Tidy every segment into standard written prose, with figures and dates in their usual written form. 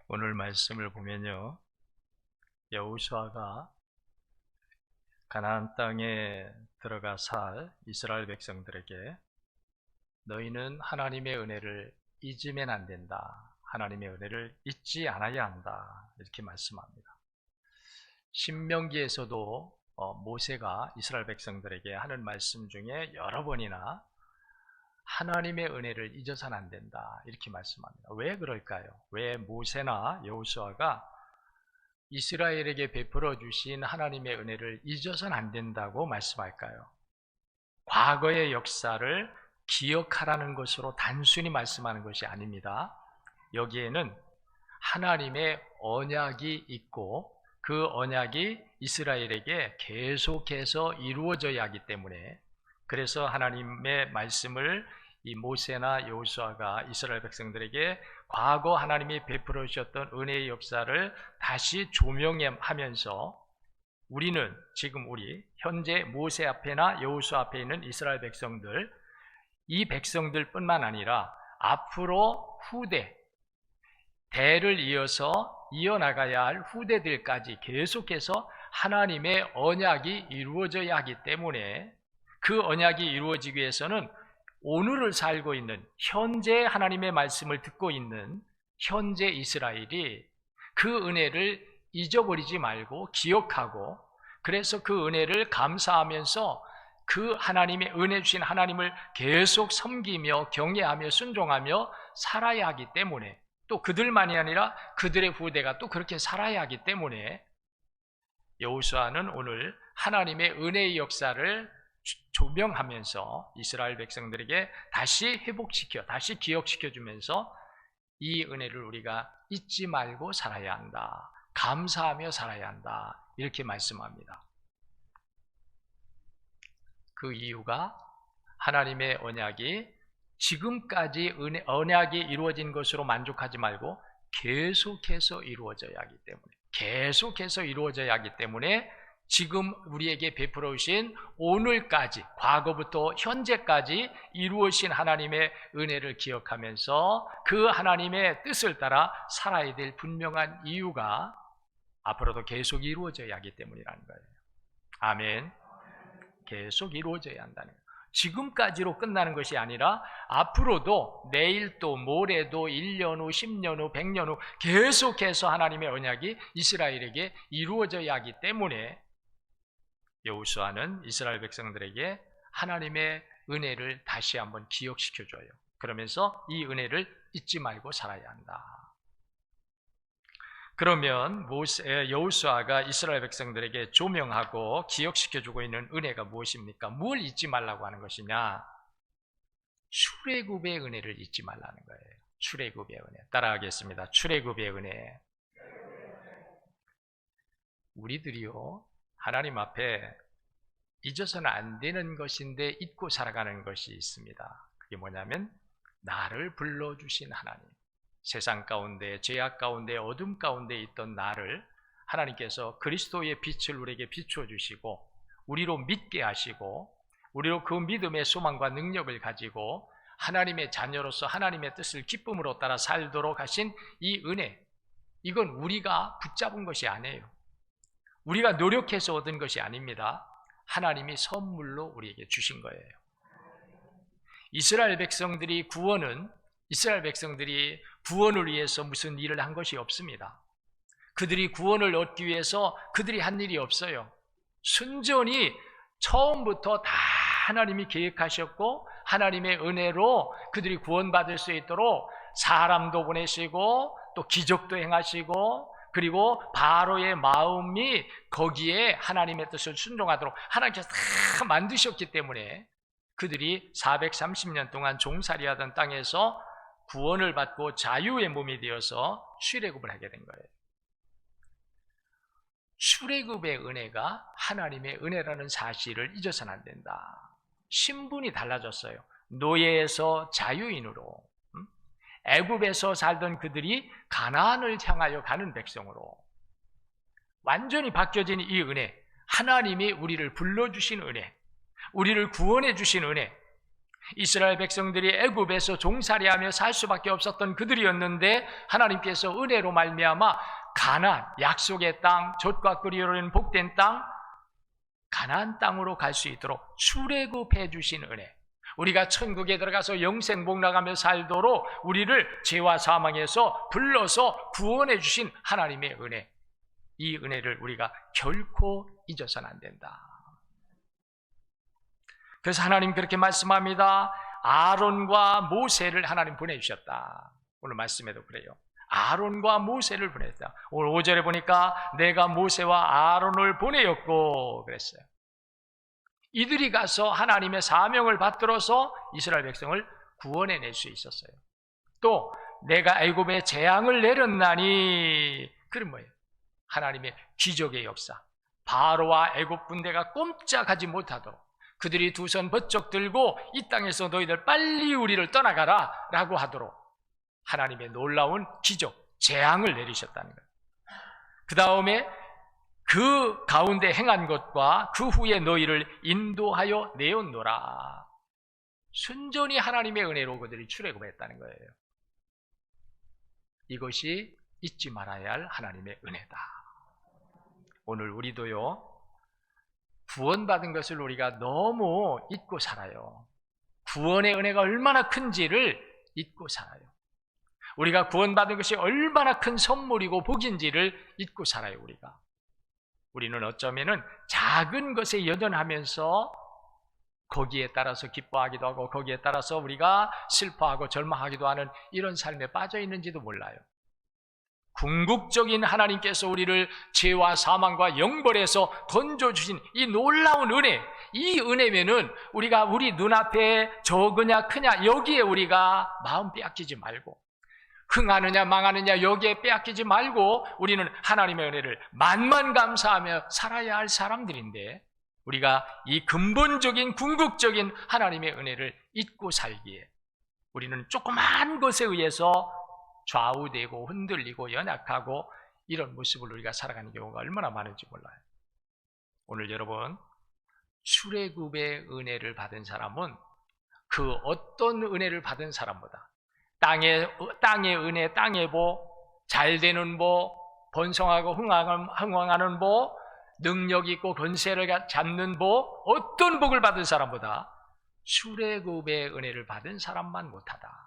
오늘 말씀을 보면요, 여호수아가 가나안 땅에 들어가 살 이스라엘 백성들에게 너희는 하나님의 은혜를 잊으면 안 된다, 하나님의 은혜를 잊지 않아야 한다, 이렇게 말씀합니다. 신명기에서도 모세가 이스라엘 백성들에게 하는 말씀 중에 여러 번이나 하나님의 은혜를 잊어서는 안 된다, 이렇게 말씀합니다. 왜 그럴까요? 왜 모세나 여호수아가 이스라엘에게 베풀어 주신 하나님의 은혜를 잊어서는 안 된다고 말씀할까요? 과거의 역사를 기억하라는 것으로 단순히 말씀하는 것이 아닙니다. 여기에는 하나님의 언약이 있고 그 언약이 이스라엘에게 계속해서 이루어져야 하기 때문에, 그래서 하나님의 말씀을 이 모세나 여호수아가 이스라엘 백성들에게 과거 하나님이 베풀어 주셨던 은혜의 역사를 다시 조명하면서 우리는 지금 현재 모세 앞에나 여호수아 앞에 있는 이스라엘 백성들, 이 백성들뿐만 아니라 앞으로 대를 이어서 이어나가야 할 후대들까지 계속해서 하나님의 언약이 이루어져야 하기 때문에, 그 언약이 이루어지기 위해서는 오늘을 살고 있는 현재 하나님의 말씀을 듣고 있는 현재 이스라엘이 그 은혜를 잊어버리지 말고 기억하고, 그래서 그 은혜를 감사하면서 그 하나님의 은혜 주신 하나님을 계속 섬기며 경외하며 순종하며 살아야 하기 때문에, 또 그들만이 아니라 그들의 후대가 또 그렇게 살아야 하기 때문에 여호수아는 오늘 하나님의 은혜의 역사를 조명하면서 이스라엘 백성들에게 다시 회복시켜, 다시 기억시켜 주면서 이 은혜를 우리가 잊지 말고 살아야 한다, 감사하며 살아야 한다, 이렇게 말씀합니다. 그 이유가 하나님의 언약이 지금까지 언약이 이루어진 것으로 만족하지 말고 계속해서 이루어져야 하기 때문에 지금 우리에게 베풀어 주신 오늘까지, 과거부터 현재까지 이루어진 하나님의 은혜를 기억하면서 그 하나님의 뜻을 따라 살아야 될 분명한 이유가 앞으로도 계속 이루어져야 하기 때문이라는 거예요. 아멘. 계속 이루어져야 한다는 거예요. 지금까지로 끝나는 것이 아니라 앞으로도 내일도 모레도 1년 후 10년 후 100년 후 계속해서 하나님의 언약이 이스라엘에게 이루어져야 하기 때문에 여호수아는 이스라엘 백성들에게 하나님의 은혜를 다시 한번 기억시켜줘요. 그러면서 이 은혜를 잊지 말고 살아야 한다. 그러면 여호수아가 이스라엘 백성들에게 조명하고 기억시켜주고 있는 은혜가 무엇입니까? 뭘 잊지 말라고 하는 것이냐? 출애굽의 은혜를 잊지 말라는 거예요. 출애굽의 은혜. 따라하겠습니다. 출애굽의 은혜. 우리들이요, 하나님 앞에 잊어서는 안 되는 것인데 잊고 살아가는 것이 있습니다. 그게 뭐냐면 나를 불러주신 하나님, 세상 가운데, 죄악 가운데, 어둠 가운데 있던 나를 하나님께서 그리스도의 빛을 우리에게 비추어 주시고 우리로 믿게 하시고 우리로 그 믿음의 소망과 능력을 가지고 하나님의 자녀로서 하나님의 뜻을 기쁨으로 따라 살도록 하신 이 은혜, 이건 우리가 붙잡은 것이 아니에요. 우리가 노력해서 얻은 것이 아닙니다. 하나님이 선물로 우리에게 주신 거예요. 이스라엘 백성들이 구원을 위해서 무슨 일을 한 것이 없습니다. 그들이 구원을 얻기 위해서 그들이 한 일이 없어요. 순전히 처음부터 다 하나님이 계획하셨고 하나님의 은혜로 그들이 구원받을 수 있도록 사람도 보내시고 또 기적도 행하시고, 그리고 바로의 마음이 거기에 하나님의 뜻을 순종하도록 하나님께서 다 만드셨기 때문에 그들이 430년 동안 종살이하던 땅에서 구원을 받고 자유의 몸이 되어서 출애굽을 하게 된 거예요. 출애굽의 은혜가 하나님의 은혜라는 사실을 잊어서는 안 된다. 신분이 달라졌어요. 노예에서 자유인으로, 애굽에서 살던 그들이 가나안을 향하여 가는 백성으로 완전히 바뀌어진 이 은혜, 하나님이 우리를 불러주신 은혜, 우리를 구원해 주신 은혜, 이스라엘 백성들이 애굽에서 종살이하며 살 수밖에 없었던 그들이었는데 하나님께서 은혜로 말미암아 가나안, 약속의 땅, 젖과 꿀이 흐르는 복된 땅, 가나안 땅으로 갈 수 있도록 출애굽해 주신 은혜, 우리가 천국에 들어가서 영생복락하며 살도록 우리를 죄와 사망에서 불러서 구원해 주신 하나님의 은혜, 이 은혜를 우리가 결코 잊어서는 안 된다. 그래서 하나님 그렇게 말씀합니다. 아론과 모세를 하나님 보내주셨다. 오늘 말씀에도 그래요. 아론과 모세를 보냈다. 오늘 5절에 보니까 내가 모세와 아론을 보내었고 그랬어요. 이들이 가서 하나님의 사명을 받들어서 이스라엘 백성을 구원해낼 수 있었어요. 또 내가 애굽에 재앙을 내렸나니, 그건 뭐예요? 하나님의 기적의 역사, 바로와 애굽 군대가 꼼짝하지 못하도록 그들이 두 손 번쩍 들고 이 땅에서 너희들 빨리 우리를 떠나가라 라고 하도록 하나님의 놀라운 기적, 재앙을 내리셨다는 거예요. 그 다음에 그 가운데 행한 것과 그 후에 너희를 인도하여 내었노라. 순전히 하나님의 은혜로 그들이 출애굽했다는 거예요. 이것이 잊지 말아야 할 하나님의 은혜다. 오늘 우리도요, 구원받은 것을 우리가 너무 잊고 살아요. 구원의 은혜가 얼마나 큰지를 잊고 살아요. 우리가 구원받은 것이 얼마나 큰 선물이고 복인지를 잊고 살아요. 우리는 어쩌면은 작은 것에 연연하면서 거기에 따라서 기뻐하기도 하고 거기에 따라서 우리가 슬퍼하고 절망하기도 하는 이런 삶에 빠져 있는지도 몰라요. 궁극적인 하나님께서 우리를 죄와 사망과 영벌에서 던져주신 이 놀라운 은혜, 이 은혜면은 우리가 우리 눈앞에 적으냐 크냐 여기에 우리가 마음 빼앗기지 말고, 흥하느냐 망하느냐 여기에 빼앗기지 말고 우리는 하나님의 은혜를 만만 감사하며 살아야 할 사람들인데, 우리가 이 근본적인 궁극적인 하나님의 은혜를 잊고 살기에 우리는 조그만 것에 의해서 좌우되고 흔들리고 연약하고 이런 모습을 우리가 살아가는 경우가 얼마나 많은지 몰라요. 오늘 여러분, 출애굽의 은혜를 받은 사람은 그 어떤 은혜를 받은 사람보다 땅의 은혜, 땅의 복, 잘되는 복, 번성하고 흥왕하는 복, 능력 있고 권세를 잡는 복, 어떤 복을 받은 사람보다 출애굽의 은혜를 받은 사람만 못하다.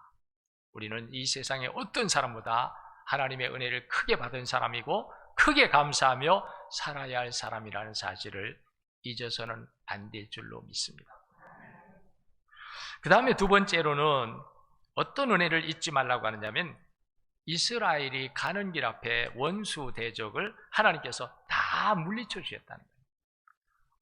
우리는 이 세상의 어떤 사람보다 하나님의 은혜를 크게 받은 사람이고 크게 감사하며 살아야 할 사람이라는 사실을 잊어서는 안 될 줄로 믿습니다. 그 다음에 두 번째로는 어떤 은혜를 잊지 말라고 하느냐면, 이스라엘이 가는 길 앞에 원수 대적을 하나님께서 다 물리쳐 주셨다는 거예요.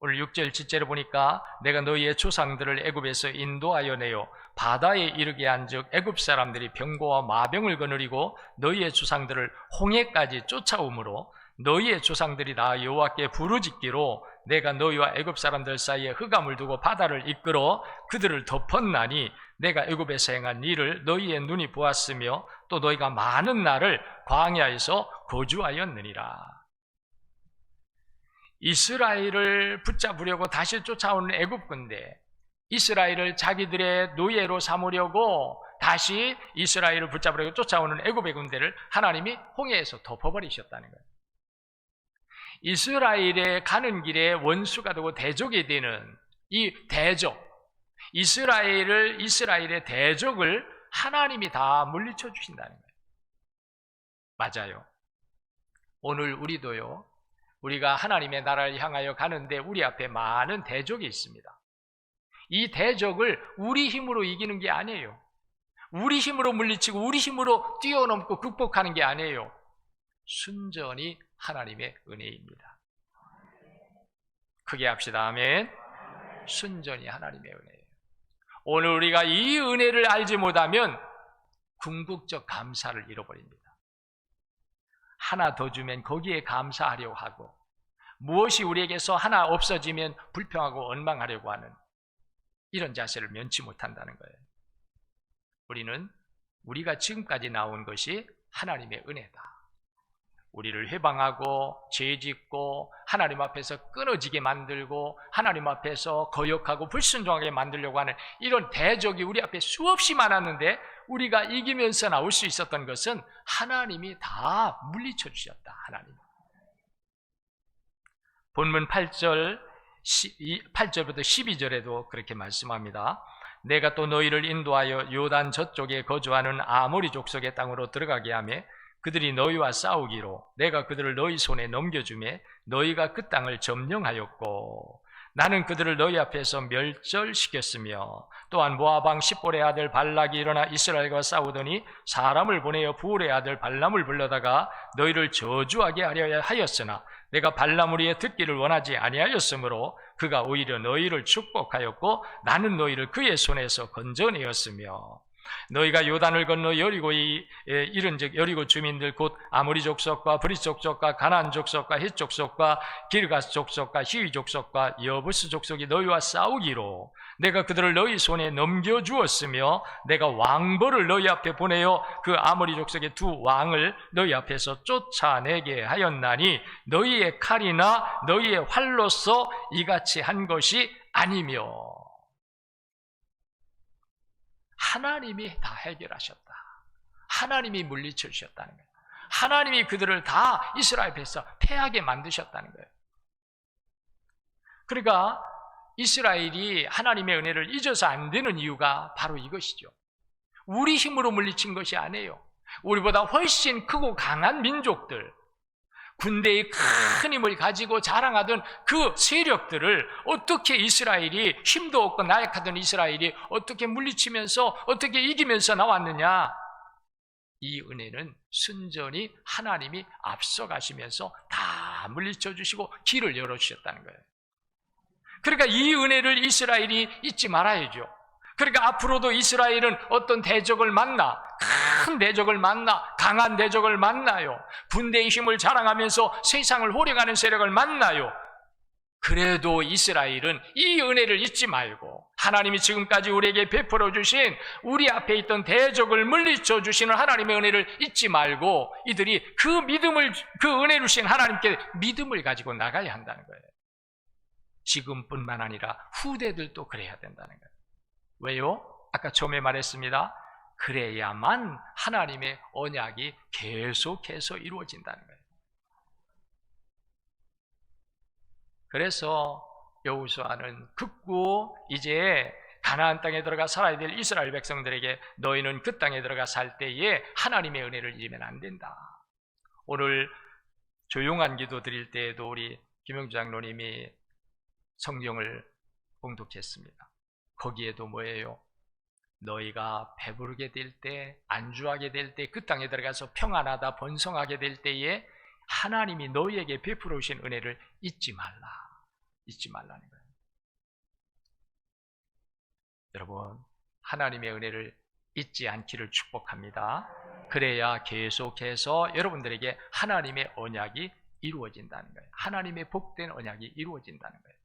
오늘 6절 7절에 보니까 내가 너희의 조상들을 애굽에서 인도하여 내어 바다에 이르게 한즉 애굽 사람들이 병고와 마병을 거느리고 너희의 조상들을 홍해까지 쫓아오므로 너희의 조상들이 나 여호와께 부르짖기로 내가 너희와 애굽 사람들 사이에 흑암을 두고 바다를 이끌어 그들을 덮었나니 내가 애굽에서 행한 일을 너희의 눈이 보았으며 또 너희가 많은 날을 광야에서 거주하였느니라. 이스라엘을 붙잡으려고 다시 쫓아오는 애굽 군대, 이스라엘을 자기들의 노예로 삼으려고 다시 이스라엘을 붙잡으려고 쫓아오는 애굽의 군대를 하나님이 홍해에서 덮어버리셨다는 거예요. 이스라엘에 가는 길에 원수가 되고 대적이 되는 이 대적, 이스라엘의 대적을 하나님이 다 물리쳐 주신다는 거예요. 맞아요. 오늘 우리도요, 우리가 하나님의 나라를 향하여 가는데 우리 앞에 많은 대적이 있습니다. 이 대적을 우리 힘으로 이기는 게 아니에요. 우리 힘으로 물리치고 우리 힘으로 뛰어넘고 극복하는 게 아니에요. 순전히 하나님의 은혜입니다. 크게 합시다. 아멘. 순전히 하나님의 은혜예요. 오늘 우리가 이 은혜를 알지 못하면 궁극적 감사를 잃어버립니다. 하나 더 주면 거기에 감사하려고 하고, 무엇이 우리에게서 하나 없어지면 불평하고 원망하려고 하는 이런 자세를 면치 못한다는 거예요. 우리가 지금까지 나온 것이 하나님의 은혜다. 우리를 해방하고 죄짓고 하나님 앞에서 끊어지게 만들고 하나님 앞에서 거역하고 불순종하게 만들려고 하는 이런 대적이 우리 앞에 수없이 많았는데 우리가 이기면서 나올 수 있었던 것은 하나님이 다 물리쳐 주셨다. 하나님. 본문 8절부터 12절에도 그렇게 말씀합니다. 내가 또 너희를 인도하여 요단 저쪽에 거주하는 아모리 족속의 땅으로 들어가게 하며 그들이 너희와 싸우기로 내가 그들을 너희 손에 넘겨주매 너희가 그 땅을 점령하였고 나는 그들을 너희 앞에서 멸절시켰으며 또한 모압 왕 십볼의 아들 발락이 일어나 이스라엘과 싸우더니 사람을 보내어 부올의 아들 발람을 불러다가 너희를 저주하게 하려 하였으나 내가 발람을 위해 듣기를 원하지 아니하였으므로 그가 오히려 너희를 축복하였고 나는 너희를 그의 손에서 건져내었으며 너희가 요단을 건너 여리고에 이른즉 여리고 주민들 곧 아모리 족속과 브릿 족속과 가나안 족속과 헷 족속과 기르가스 족속과 히위 족속과 여부스 족속이 너희와 싸우기로 내가 그들을 너희 손에 넘겨주었으며 내가 왕벌을 너희 앞에 보내어 그 아모리 족속의 두 왕을 너희 앞에서 쫓아내게 하였나니 너희의 칼이나 너희의 활로서 이같이 한 것이 아니며 하나님이 다 해결하셨다. 하나님이 물리쳐 주셨다는 거예요. 하나님이 그들을 다 이스라엘 앞에서 패하게 만드셨다는 거예요. 그러니까 이스라엘이 하나님의 은혜를 잊어서 안 되는 이유가 바로 이것이죠. 우리 힘으로 물리친 것이 아니에요. 우리보다 훨씬 크고 강한 민족들, 군대의 큰 힘을 가지고 자랑하던 그 세력들을 어떻게 이스라엘이 힘도 없고 나약하던 이스라엘이 어떻게 물리치면서 어떻게 이기면서 나왔느냐? 이 은혜는 순전히 하나님이 앞서가시면서 다 물리쳐 주시고 길을 열어주셨다는 거예요. 그러니까 이 은혜를 이스라엘이 잊지 말아야죠. 그러니까 앞으로도 이스라엘은 어떤 대적을 만나, 큰 대적을 만나, 강한 대적을 만나요. 군대의 힘을 자랑하면서 세상을 호령하는 세력을 만나요. 그래도 이스라엘은 이 은혜를 잊지 말고 하나님이 지금까지 우리에게 베풀어 주신 우리 앞에 있던 대적을 물리쳐 주시는 하나님의 은혜를 잊지 말고 이들이 그 믿음을, 그 은혜를 주신 하나님께 믿음을 가지고 나가야 한다는 거예요. 지금뿐만 아니라 후대들도 그래야 된다는 거예요. 왜요? 아까 처음에 말했습니다. 그래야만 하나님의 언약이 계속해서 이루어진다는 거예요. 그래서 여호수아는 극구 이제 가나안 땅에 들어가 살아야 될 이스라엘 백성들에게 너희는 그 땅에 들어가 살 때에 하나님의 은혜를 잃으면 안 된다. 오늘 조용한 기도 드릴 때에도 우리 김영주 장로님이 성경을 봉독했습니다. 거기에도 뭐예요? 너희가 배부르게 될 때, 안주하게 될 때, 그 땅에 들어가서 평안하다 번성하게 될 때에 하나님이 너희에게 베풀어 주신 은혜를 잊지 말라. 잊지 말라는 거예요. 여러분, 하나님의 은혜를 잊지 않기를 축복합니다. 그래야 계속해서 여러분들에게 하나님의 언약이 이루어진다는 거예요. 하나님의 복된 언약이 이루어진다는 거예요.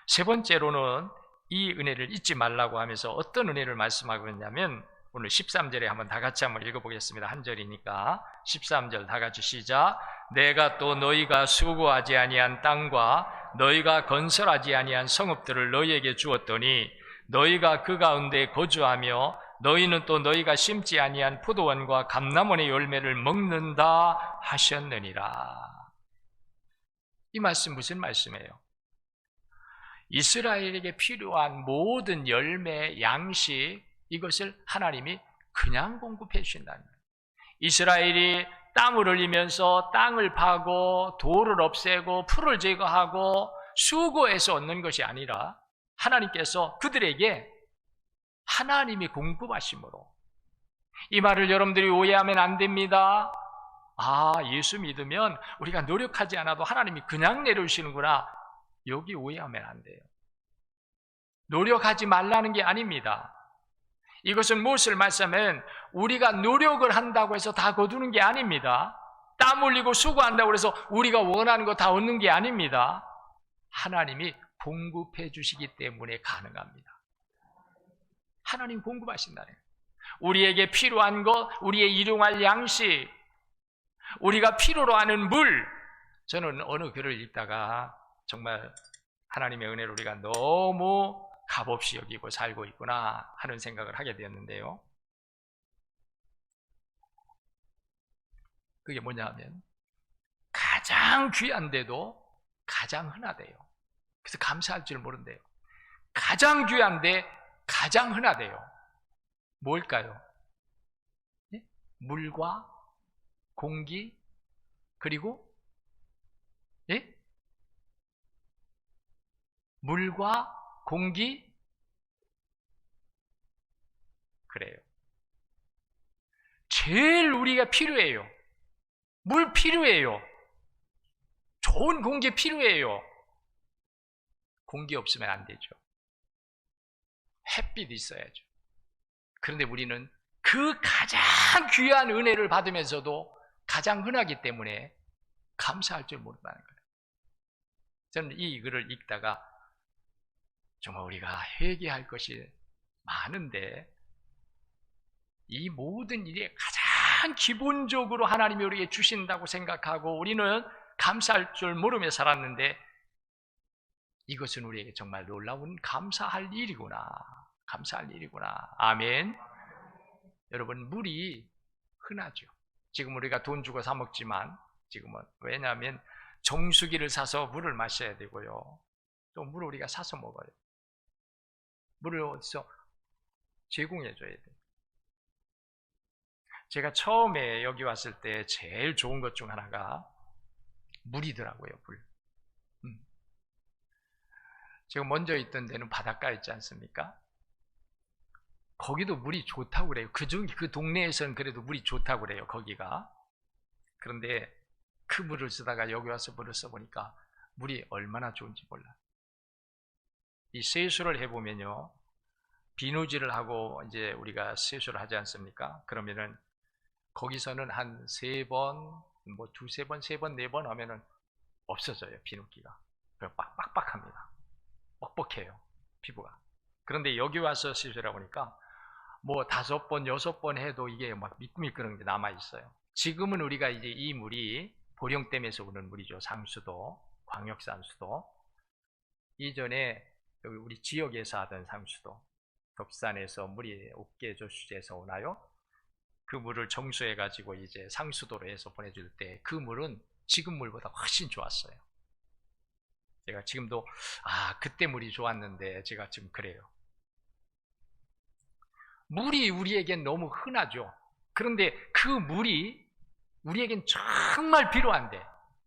세 번째로는 이 은혜를 잊지 말라고 하면서 어떤 은혜를 말씀하고 있냐면 오늘 13절에 한번 다 같이 한번 읽어보겠습니다. 한 절이니까 13절 다 같이 시작. 내가 또 너희가 수고하지 아니한 땅과 너희가 건설하지 아니한 성읍들을 너희에게 주었더니 너희가 그 가운데 거주하며 너희는 또 너희가 심지 아니한 포도원과 감람원의 열매를 먹는다 하셨느니라. 이 말씀 무슨 말씀이에요? 이스라엘에게 필요한 모든 열매, 양식 이것을 하나님이 그냥 공급해 주신다는 거예요. 이스라엘이 땀을 흘리면서 땅을 파고 돌을 없애고 풀을 제거하고 수고해서 얻는 것이 아니라 하나님께서 그들에게 하나님이 공급하심으로, 이 말을 여러분들이 오해하면 안 됩니다. 아, 예수 믿으면 우리가 노력하지 않아도 하나님이 그냥 내려주시는구나. 여기 오해하면 안 돼요. 노력하지 말라는 게 아닙니다. 이것은 무엇을 말씀하면 우리가 노력을 한다고 해서 다 거두는 게 아닙니다. 땀 흘리고 수고한다고 해서 우리가 원하는 거 다 얻는 게 아닙니다. 하나님이 공급해 주시기 때문에 가능합니다. 하나님 공급하신다는 거예요. 우리에게 필요한 것, 우리의 일용할 양식, 우리가 필요로 하는 물. 저는 어느 글을 읽다가 정말 하나님의 은혜를 우리가 너무 값없이 여기고 살고 있구나 하는 생각을 하게 되었는데요. 그게 뭐냐 하면 가장 귀한데도 가장 흔하대요. 그래서 감사할 줄 모른대요. 가장 귀한데 가장 흔하대요. 뭘까요? 예? 물과 공기 그리고 예? 물과 공기 그래요. 제일 우리가 필요해요. 물 필요해요. 좋은 공기 필요해요. 공기 없으면 안 되죠. 햇빛 있어야죠. 그런데 우리는 그 가장 귀한 은혜를 받으면서도 가장 흔하기 때문에 감사할 줄 모른다는 거예요. 저는 이 글을 읽다가 정말 우리가 회개할 것이 많은데 이 모든 일에 가장 기본적으로 하나님이 우리에게 주신다고 생각하고 우리는 감사할 줄 모르며 살았는데 이것은 우리에게 정말 놀라운 감사할 일이구나. 감사할 일이구나. 아멘. 여러분, 물이 흔하죠. 지금 우리가 돈 주고 사 먹지만 지금은 왜냐하면 정수기를 사서 물을 마셔야 되고요. 또 물을 우리가 사서 먹어요. 물을 어디서 제공해 줘야 돼요. 제가 처음에 여기 왔을 때 제일 좋은 것 중 하나가 물이더라고요. 물. 제가 먼저 있던 데는 바닷가 있지 않습니까? 거기도 물이 좋다고 그래요. 그 동네에서는 그래도 물이 좋다고 그래요. 거기가. 그런데 그 물을 쓰다가 여기 와서 물을 써보니까 물이 얼마나 좋은지 몰라요. 이 세수를 해보면요. 비누질을 하고 이제 우리가 세수를 하지 않습니까? 그러면은 거기서는 한 3번, 뭐 2-3번, 3번, 4번 하면은 없어져요. 비누기가. 빡빡합니다. 뻑뻑해요. 피부가. 그런데 여기 와서 세수를 해보니까 뭐 5번, 6번 해도 이게 막 미끌미끌한 게 남아있어요. 지금은 우리가 이제 이 물이 보령댐에서 오는 물이죠. 상수도, 광역산수도. 이전에 여기 우리 지역에서 하던 상수도, 덕산에서 물이 옥계조수지에서 오나요? 그 물을 정수해가지고 이제 상수도로 해서 보내줄 때 그 물은 지금 물보다 훨씬 좋았어요. 제가 지금도 그때 물이 좋았는데 제가 지금 그래요. 물이 우리에겐 너무 흔하죠. 그런데 그 물이 우리에겐 정말 필요한데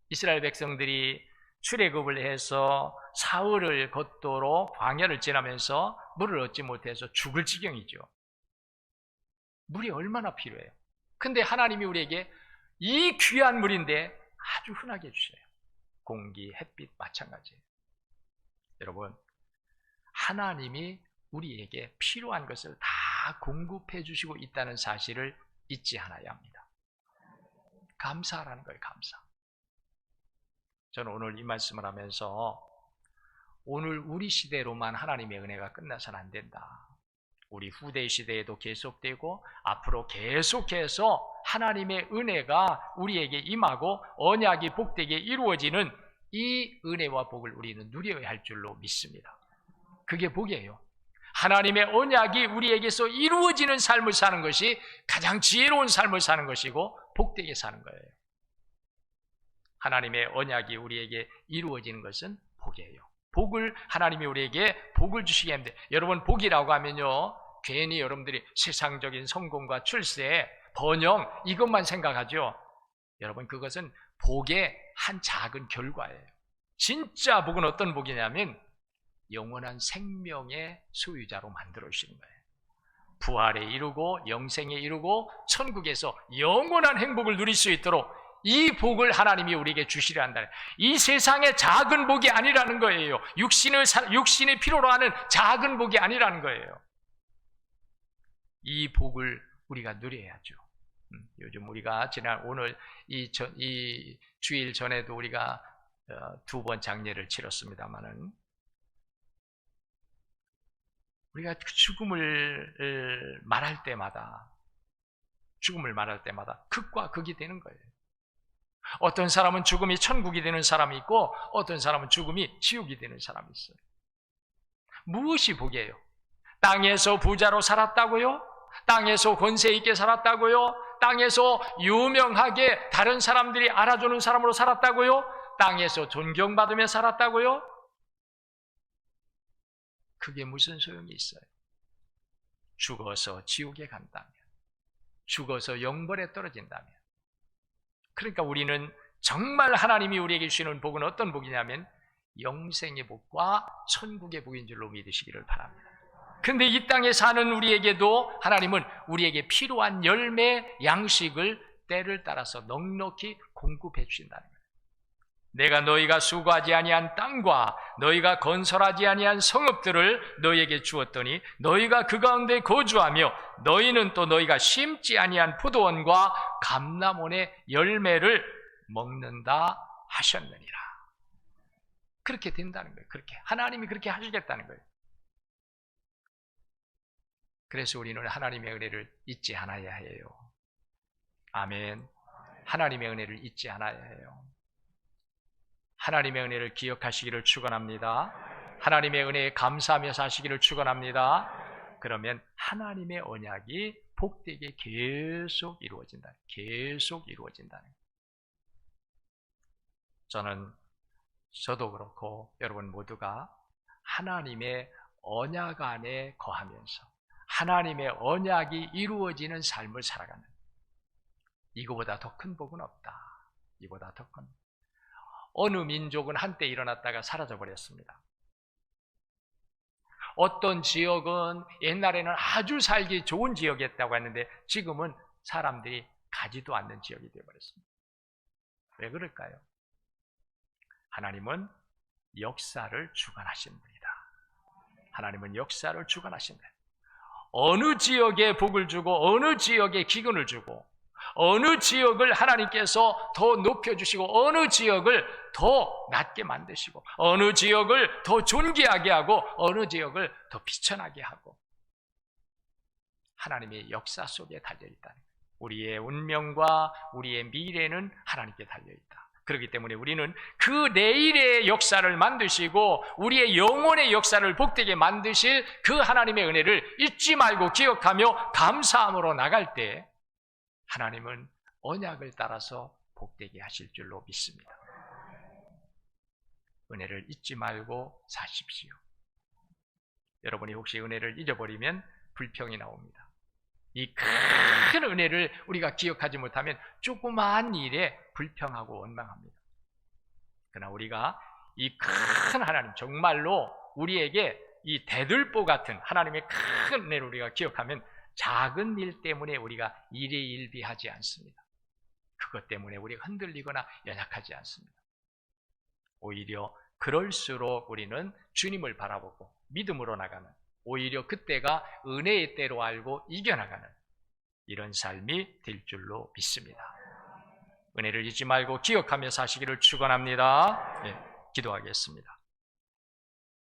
이스라엘 백성들이 출애굽을 해서 사흘을 걷도록 광야를 지나면서 물을 얻지 못해서 죽을 지경이죠. 물이 얼마나 필요해요. 근데 하나님이 우리에게 이 귀한 물인데 아주 흔하게 주셔요. 공기, 햇빛 마찬가지예요. 여러분, 하나님이 우리에게 필요한 것을 다 공급해 주시고 있다는 사실을 잊지 않아야 합니다. 감사하라는 거예요. 감사. 저는 오늘 이 말씀을 하면서 오늘 우리 시대로만 하나님의 은혜가 끝나서는 안 된다. 우리 후대 시대에도 계속되고 앞으로 계속해서 하나님의 은혜가 우리에게 임하고 언약이 복되게 이루어지는 이 은혜와 복을 우리는 누려야 할 줄로 믿습니다. 그게 복이에요. 하나님의 언약이 우리에게서 이루어지는 삶을 사는 것이 가장 지혜로운 삶을 사는 것이고 복되게 사는 거예요. 하나님의 언약이 우리에게 이루어지는 것은 복이에요. 복을 하나님이 우리에게 복을 주시게 합니다. 여러분, 복이라고 하면요, 괜히 여러분들이 세상적인 성공과 출세, 번영 이것만 생각하죠. 여러분, 그것은 복의 한 작은 결과예요. 진짜 복은 어떤 복이냐면 영원한 생명의 소유자로 만들어 주시는 거예요. 부활에 이루고 영생에 이루고 천국에서 영원한 행복을 누릴 수 있도록 이 복을 하나님이 우리에게 주시려 한다. 이 세상의 작은 복이 아니라는 거예요. 육신이 필요로 하는 작은 복이 아니라는 거예요. 이 복을 우리가 누려야죠. 요즘 우리가 오늘 이 주일 전에도 우리가 2번 장례를 치렀습니다만은 우리가 죽음을 말할 때마다 극과 극이 되는 거예요. 어떤 사람은 죽음이 천국이 되는 사람이 있고 어떤 사람은 죽음이 지옥이 되는 사람이 있어요. 무엇이 복이에요? 땅에서 부자로 살았다고요? 땅에서 권세 있게 살았다고요? 땅에서 유명하게 다른 사람들이 알아주는 사람으로 살았다고요? 땅에서 존경받으며 살았다고요? 그게 무슨 소용이 있어요? 죽어서 지옥에 간다면, 죽어서 영벌에 떨어진다면. 그러니까 우리는 정말 하나님이 우리에게 주시는 복은 어떤 복이냐면 영생의 복과 천국의 복인 줄로 믿으시기를 바랍니다. 근데 이 땅에 사는 우리에게도 하나님은 우리에게 필요한 열매, 양식을 때를 따라서 넉넉히 공급해 주신다는 거예요. 내가 너희가 수고하지 아니한 땅과 너희가 건설하지 아니한 성읍들을 너희에게 주었더니 너희가 그 가운데 거주하며 너희는 또 너희가 심지 아니한 포도원과 감람원의 열매를 먹는다 하셨느니라. 그렇게 된다는 거예요. 그렇게 하나님이 그렇게 하시겠다는 거예요. 그래서 우리는 하나님의 은혜를 잊지 않아야 해요. 아멘. 하나님의 은혜를 잊지 않아야 해요. 하나님의 은혜를 기억하시기를 축원합니다. 하나님의 은혜에 감사하며 사시기를 축원합니다. 그러면 하나님의 언약이 복되게 계속 이루어진다. 계속 이루어진다는 거예요. 저도 그렇고 여러분 모두가 하나님의 언약 안에 거하면서 하나님의 언약이 이루어지는 삶을 살아가는, 이거보다 더 큰 복은 없다. 이보다 더 큰. 어느 민족은 한때 일어났다가 사라져버렸습니다. 어떤 지역은 옛날에는 아주 살기 좋은 지역이었다고 했는데 지금은 사람들이 가지도 않는 지역이 되어버렸습니다. 왜 그럴까요? 하나님은 역사를 주관하신 분이다. 하나님은 역사를 주관하신다. 어느 지역에 복을 주고 어느 지역에 기근을 주고 어느 지역을 하나님께서 더 높여주시고 어느 지역을 더 낮게 만드시고 어느 지역을 더 존귀하게 하고 어느 지역을 더 비천하게 하고, 하나님의 역사 속에 달려있다는 거예요. 우리의 운명과 우리의 미래는 하나님께 달려있다. 그렇기 때문에 우리는 그 내일의 역사를 만드시고 우리의 영혼의 역사를 복되게 만드실 그 하나님의 은혜를 잊지 말고 기억하며 감사함으로 나갈 때 하나님은 언약을 따라서 복되게 하실 줄로 믿습니다. 은혜를 잊지 말고 사십시오. 여러분이 혹시 은혜를 잊어버리면 불평이 나옵니다. 이 큰 은혜를 우리가 기억하지 못하면 조그마한 일에 불평하고 원망합니다. 그러나 우리가 이 큰 하나님, 정말로 우리에게 이 대들보 같은 하나님의 큰 은혜를 우리가 기억하면 작은 일 때문에 우리가 일희일비하지 않습니다. 그것 때문에 우리가 흔들리거나 연약하지 않습니다. 오히려 그럴수록 우리는 주님을 바라보고 믿음으로 나가는, 오히려 그때가 은혜의 때로 알고 이겨나가는 이런 삶이 될 줄로 믿습니다. 은혜를 잊지 말고 기억하며 사시기를 축원합니다. 네, 기도하겠습니다.